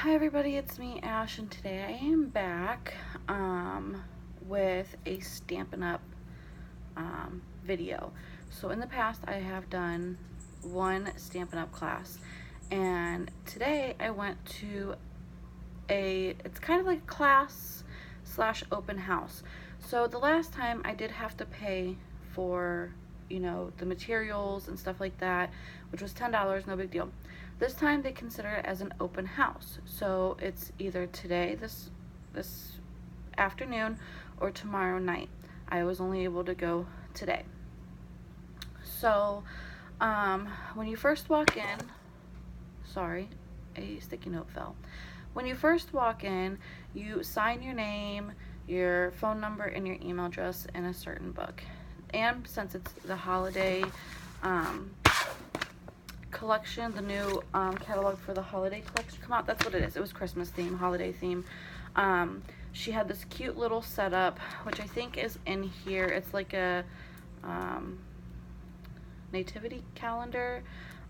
Hi everybody, it's me Ash, and today I am back with a Stampin' Up video. So in the past I have done one Stampin' Up class, and today I went to it's kind of like a class slash open house. So the last time I did have to pay for, you know, the materials and stuff like that, which was $10, no big deal. This time they consider it as an open house. So it's either today, this afternoon, or tomorrow night. I was only able to go today. So when you first walk in, sorry, a sticky note fell. When you first walk in, you sign your name, your phone number, and your email address in a certain book. And since it's the holiday collection, the new catalog for the holiday collection come out, that's what it is. It was Christmas theme, holiday theme. She had this cute little setup, which I think is in here. It's like a nativity calendar.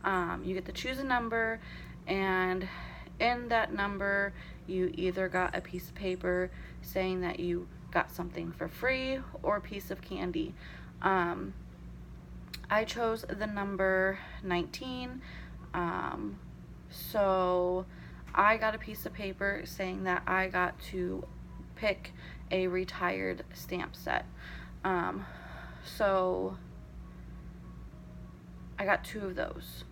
You get to choose a number, and in that number you either got a piece of paper saying that you got something for free or a piece of candy. I chose the number 19, so I got a piece of paper saying that I got to pick a retired stamp set. So I got 2 of those.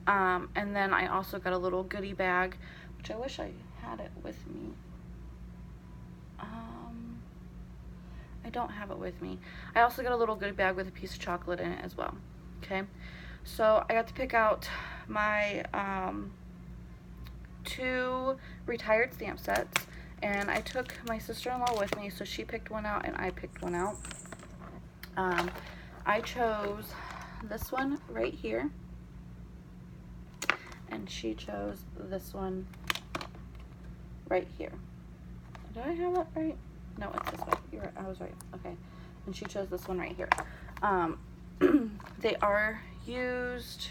And then I also got a little goodie bag, which I wish I had it with me. I don't have it with me. I also got a little goodie bag with a piece of chocolate in it as well. Okay, so I got to pick out my 2 retired stamp sets, and I took my sister-in-law with me, so she picked one out and I picked one out. I chose this one right here, and she chose this one right here. Did I have it right? No, it's this way. You're right. I was right. Okay. And she chose this one right here. They are used.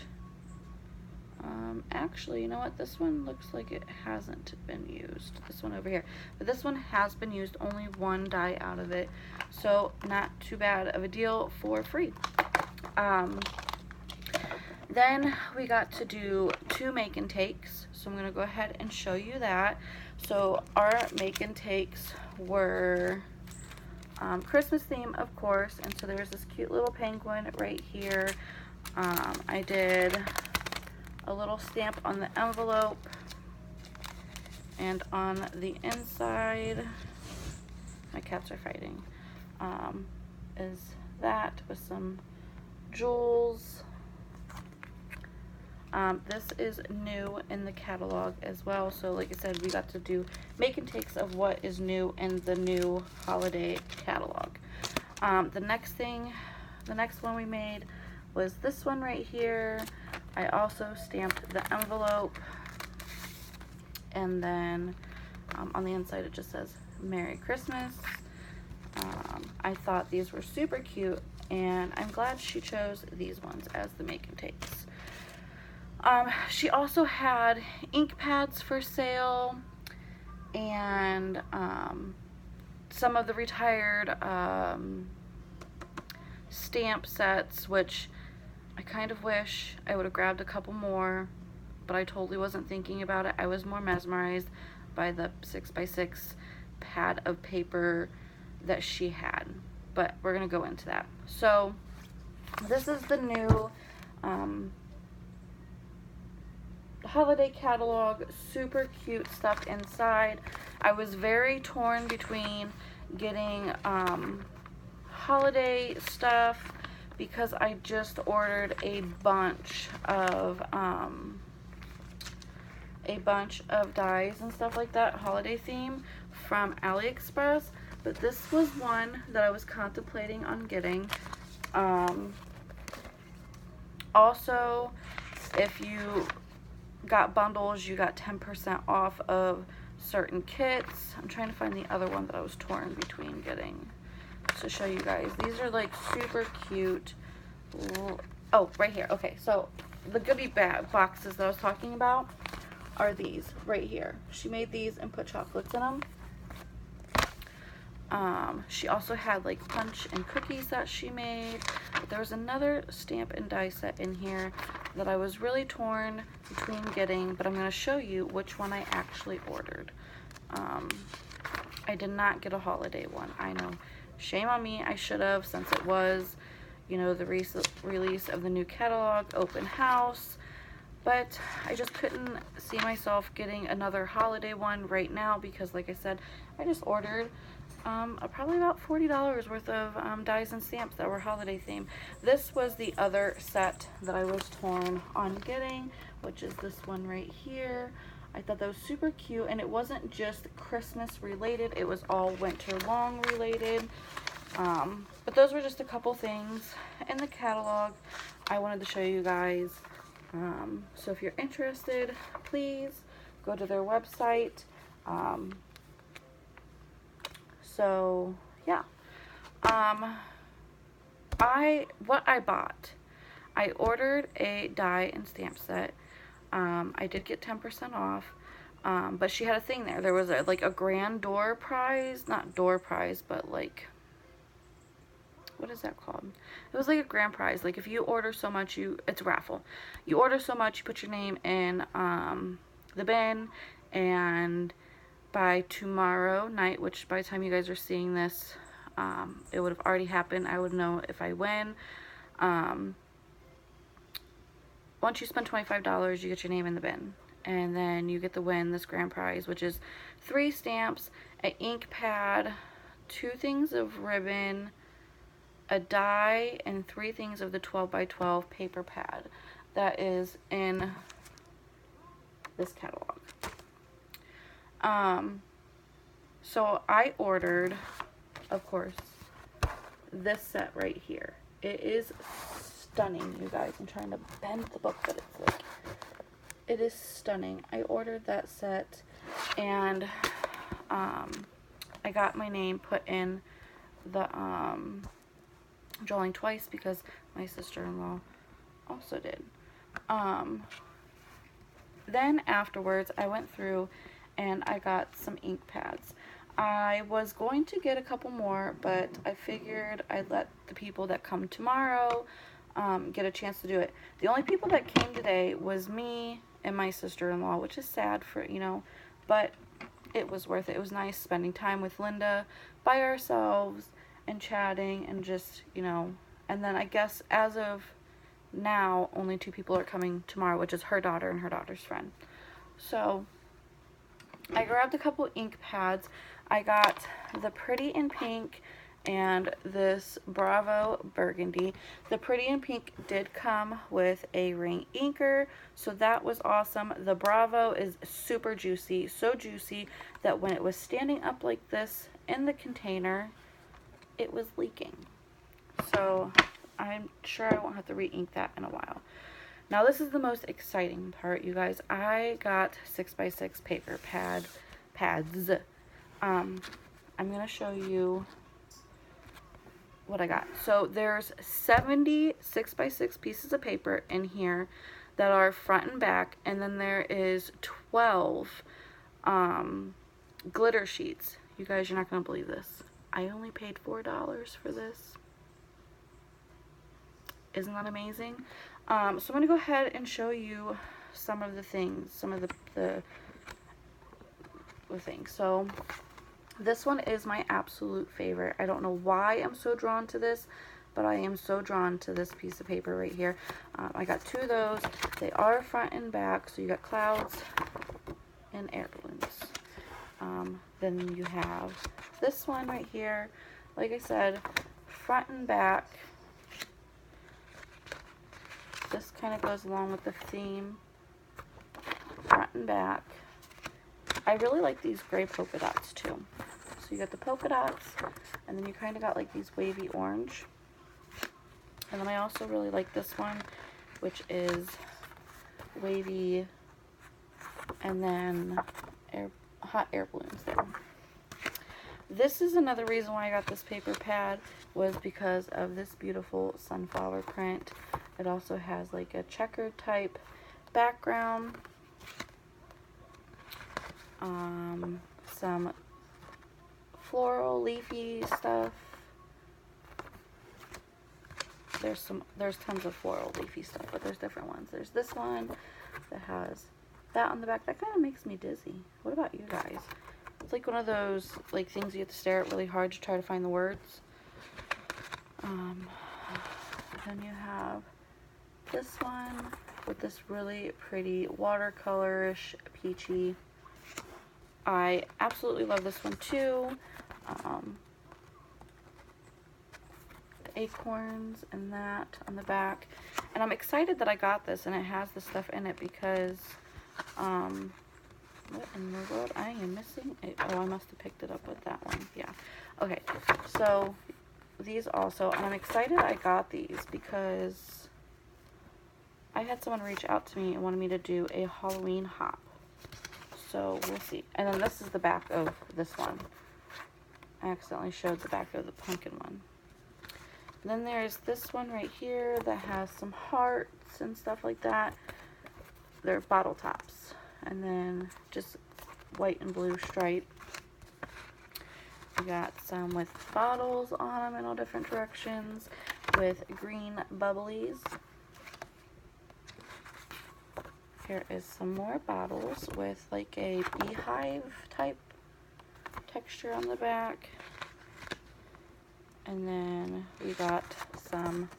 Actually, you know what? This one looks like it hasn't been used. This one over here. But this one has been used. Only 1 die out of it. So, not too bad of a deal for free. Then we got to do 2 make and takes. So I'm going to go ahead and show you that. So our make and takes were Christmas theme, of course. And so there's this cute little penguin right here. I did a little stamp on the envelope. And on the inside, my cats are fighting, is that with some jewels. This is new in the catalog as well. So like I said, we got to do make and takes of what is new in the new holiday catalog. The next one we made was this one right here. I also stamped the envelope, and then on the inside it just says Merry Christmas. I thought these were super cute, and I'm glad she chose these ones as the make and takes. She also had ink pads for sale, and some of the retired stamp sets, which I kind of wish I would have grabbed a couple more, but I totally wasn't thinking about it. I was more mesmerized by the 6x6 pad of paper that she had, but we're gonna go into that. So this is the new holiday catalog. Super cute stuff inside. I was very torn between getting holiday stuff because I just ordered a bunch of dies and stuff like that, holiday theme, from AliExpress, but this was one that I was contemplating on getting. Also, if you got bundles, you got 10% off of certain kits. I'm trying to find the other one that I was torn between getting to show you guys. These are like super cute. Oh, right here. Okay, so the goodie bag boxes that I was talking about, are these right here. She made these and put chocolates in them. She also had like punch and cookies that she made. There was another stamp and die set in here that I was really torn between getting, but I'm going to show you which one I actually ordered. I did not get a holiday one. I know, shame on me. I should have, since it was, you know, the release of the new catalog, open house. But I just couldn't see myself getting another holiday one right now because, like I said, I just ordered probably about $40 worth of dies and stamps that were holiday themed. This was the other set that I was torn on getting, which is this one right here. I thought that was super cute, and it wasn't just Christmas related, it was all winter long related. But those were just a couple things in the catalog I wanted to show you guys. So if you're interested, please go to their website. So yeah, what I bought, I ordered a die and stamp set. I did get 10% off, but she had a thing there. There was like a grand door prize, not door prize, but like, what is that called? It was like a grand prize. Like if you order so much, it's a raffle. You order so much, you put your name in the bin, and by tomorrow night, which by the time you guys are seeing this, it would have already happened. I would know if I win. Once you spend $25, you get your name in the bin, and then you get to win this grand prize, which is 3 stamps, an ink pad, 2 things of ribbon, a die, and 3 things of the 12x12 paper pad that is in this catalog. So I ordered, of course, this set right here. It is stunning, you guys. I'm trying to bend the book, but it's like, it is stunning. I ordered that set, and I got my name put in the drawing twice because my sister-in-law also did. Then afterwards, I went through and I got some ink pads. I was going to get a couple more, but I figured I'd let the people that come tomorrow get a chance to do it. The only people that came today was me and my sister-in-law, which is sad for, you know, but it was worth it. It was nice spending time with Linda by ourselves and chatting and just, you know, and then I guess as of now, only 2 people are coming tomorrow, which is her daughter and her daughter's friend. So I grabbed a couple ink pads. I got the Pretty in Pink and this Bravo Burgundy. The Pretty in Pink did come with a ring inker, so that was awesome. The Bravo is super juicy, so juicy that when it was standing up like this in the container, it was leaking. So I'm sure I won't have to re-ink that in a while. Now this is the most exciting part, you guys. I got 6x6 paper pads. I'm gonna show you what I got. So there's 70 6x6 pieces of paper in here that are front and back, and then there is 12 glitter sheets. You guys, you're not gonna believe this. I only paid $4 for this. Isn't that amazing? So I'm going to go ahead and show you some of the things, some of the things. So this one is my absolute favorite. I don't know why I'm so drawn to this, but I am so drawn to this piece of paper right here. I got 2 of those. They are front and back, so you got clouds and air balloons. Then you have this one right here. Like I said, front and back. This kind of goes along with the theme, front and back. I really like these gray polka dots too. So you got the polka dots, and then you kind of got like these wavy orange. And then I also really like this one, which is wavy, and then hot air balloons there. This is another reason why I got this paper pad, was because of this beautiful sunflower print. It also has like a checkered type background. some floral leafy stuff. There's tons of floral leafy stuff, but there's different ones. There's this one that has that on the back. That kind of makes me dizzy. What about you guys? It's like one of those like things you have to stare at really hard to try to find the words. Then you have this one with this really pretty watercolorish peachy. I absolutely love this one too. The acorns and that on the back. And I'm excited that I got this and it has the stuff in it because, what in the world? I am missing it. Oh, I must have picked it up with that one. Yeah. Okay, so these also, and I'm excited I got these because I had someone reach out to me and wanted me to do a Halloween hop. So we'll see. And then this is the back of this one. I accidentally showed the back of the pumpkin one. And then there's this one right here that has some hearts and stuff like that. They're bottle tops. And then just white and blue stripe. We got some with bottles on them in all different directions with green bubblies. Here is some more bottles with like a beehive type texture on the back. And then we got some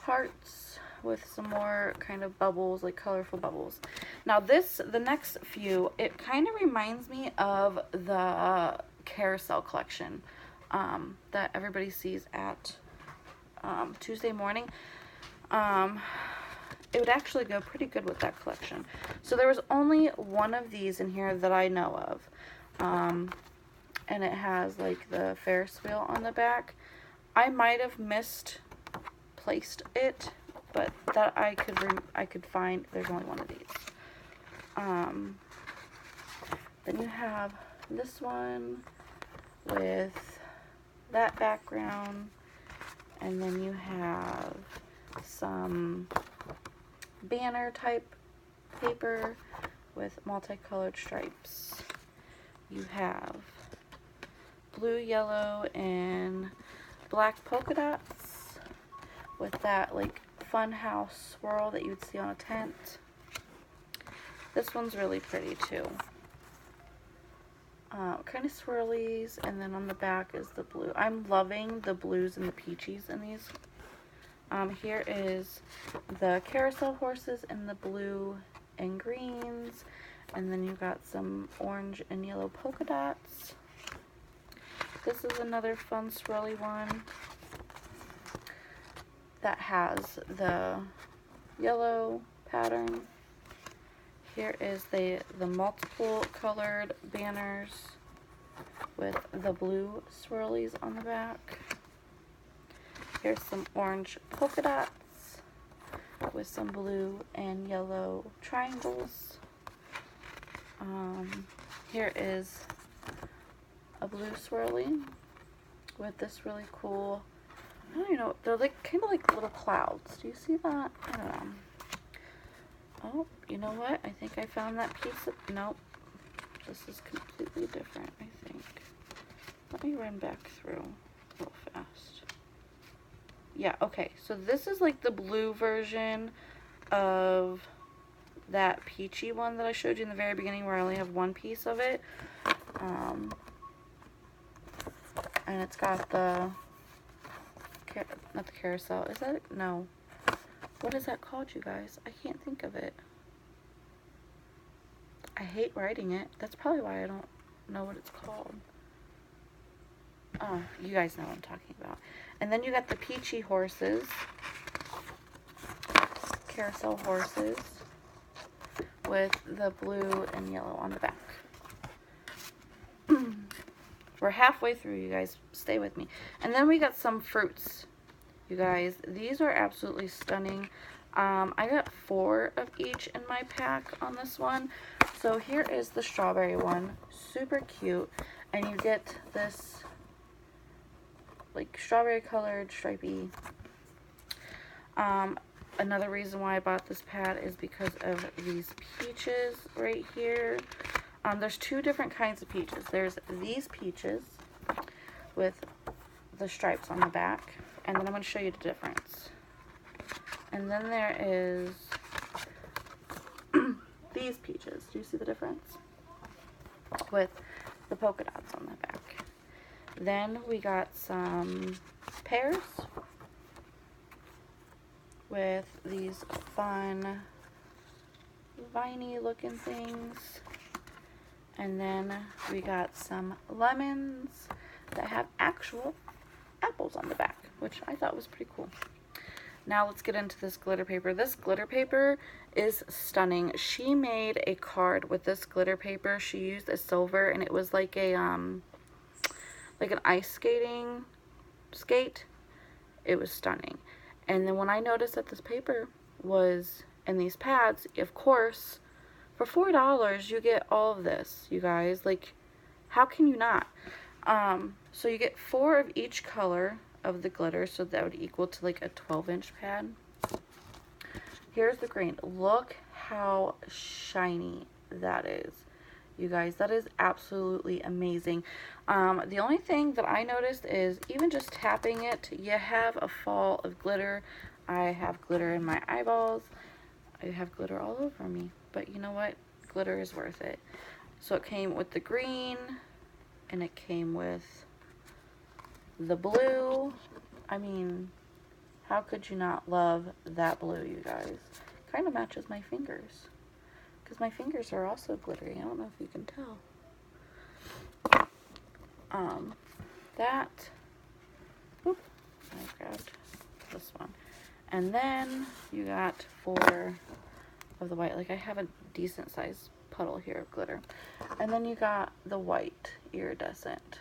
hearts with some more kind of bubbles, like colorful bubbles. Now the next few, it kind of reminds me of the carousel collection that everybody sees at Tuesday morning. It would actually go pretty good with that collection. So there was only one of these in here that I know of. And it has like the Ferris wheel on the back. I might have misplaced it, but that I could find. There's only one of these. Then you have this one with that background, and then you have some banner type paper with multicolored stripes. You have blue, yellow, and black polka dots with that like fun house swirl that you would see on a tent. This one's really pretty too. Kind of swirlies, and then on the back is the blue. I'm loving the blues and the peachies in these. Here is the carousel horses in the blue and greens, and then you got some orange and yellow polka dots. This is another fun swirly one that has the yellow pattern. Here is the multiple colored banners with the blue swirlies on the back. Here's some orange polka dots with some blue and yellow triangles. Here is a blue swirly with this really cool, I don't even know, they're like kind of like little clouds. Do you see that? I don't know. Oh, you know what? I think I found that piece of, nope. This is completely different, I think. Let me run back through real fast. Yeah, okay. So this is like the blue version of that peachy one that I showed you in the very beginning where I only have one piece of it. And it's got the, not the carousel. Is that, no. What is that called, you guys? I can't think of it. I hate writing it. That's probably why I don't know what it's called. Oh, you guys know what I'm talking about. And then you got the peachy horses. Carousel horses. With the blue and yellow on the back. We're halfway through, you guys. Stay with me. And then we got some fruits. You guys, these are absolutely stunning. I got 4 of each in my pack on this one. So here is the strawberry one. Super cute. And you get this like strawberry colored stripey. Another reason why I bought this pad is because of these peaches right here. There's two different kinds of peaches. There's these peaches with the stripes on the back, and then I'm going to show you the difference. And then there is these peaches. Do you see the difference? With the polka dots on the back. Then we got some pears with these fun viney looking things. And then we got some lemons that have actual apples on the back, which I thought was pretty cool. Now let's get into this glitter paper. This glitter paper is stunning. She made a card with this glitter paper. She used a silver, and it was like a like an ice skating skate. It was stunning. And then when I noticed that this paper was in these pads, of course, for $4 you get all of this, you guys. Like, how can you not? So you get 4 of each color of the glitter, so that would equal to like a 12-inch pad. Here's the green. Look how shiny that is, you guys. That is absolutely amazing. The only thing that I noticed is even just tapping it, you have a fall of glitter. I have glitter in my eyeballs. I have glitter all over me, but you know what? Glitter is worth it. So it came with the green, and it came with the blue. I mean, how could you not love that blue, you guys? Kind of matches my fingers, because my fingers are also glittery. I don't know if you can tell. I grabbed this one. And then you got 4 of the white. Like, I have a decent sized puddle here of glitter. And then you got the white iridescent.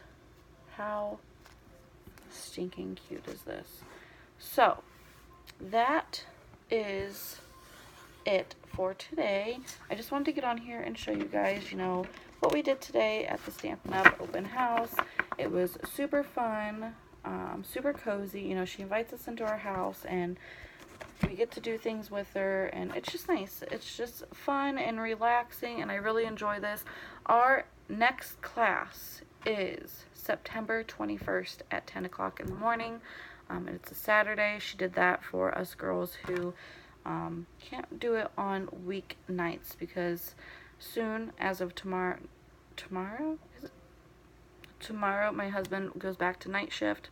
How stinking cute is this? So that is it for today. I just wanted to get on here and show you guys, you know, what we did today at the Stampin' Up open house. It was super fun, super cozy. You know, she invites us into her house, and we get to do things with her, and it's just nice. It's just fun and relaxing, and I really enjoy this. Our next class is September 21st at 10 o'clock in the morning. And it's a Saturday. She did that for us girls who can't do it on weeknights, because soon, as of tomorrow, my husband goes back to night shift.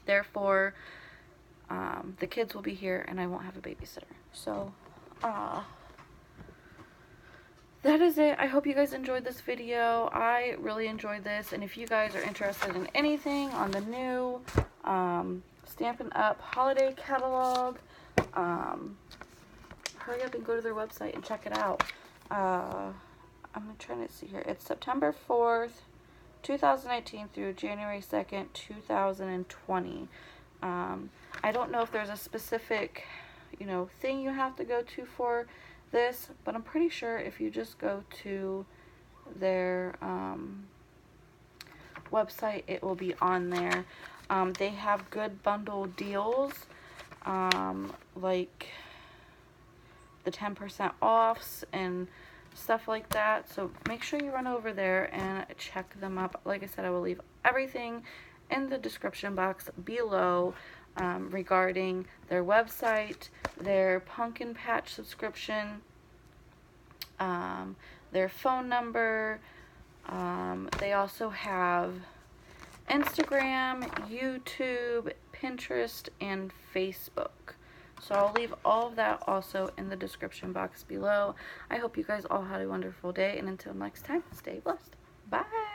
Therefore, the kids will be here, and I won't have a babysitter. So, that is it. I hope you guys enjoyed this video. I really enjoyed this, and if you guys are interested in anything on the new Stampin' Up holiday catalog, hurry up and go to their website and check it out. I'm trying to see here. It's September 4th, 2019 through January 2nd, 2020. I don't know if there's a specific, you know, thing you have to go to for this, but I'm pretty sure if you just go to their website, it will be on there. They have good bundle deals, like the 10% offs and stuff like that. So make sure you run over there and check them up. Like I said, I will leave everything in the description box below regarding their website, their pumpkin patch subscription, their phone number. They also have Instagram, YouTube, Pinterest, and Facebook. So I'll leave all of that also in the description box below. I hope you guys all had a wonderful day, and until next time, stay blessed. Bye!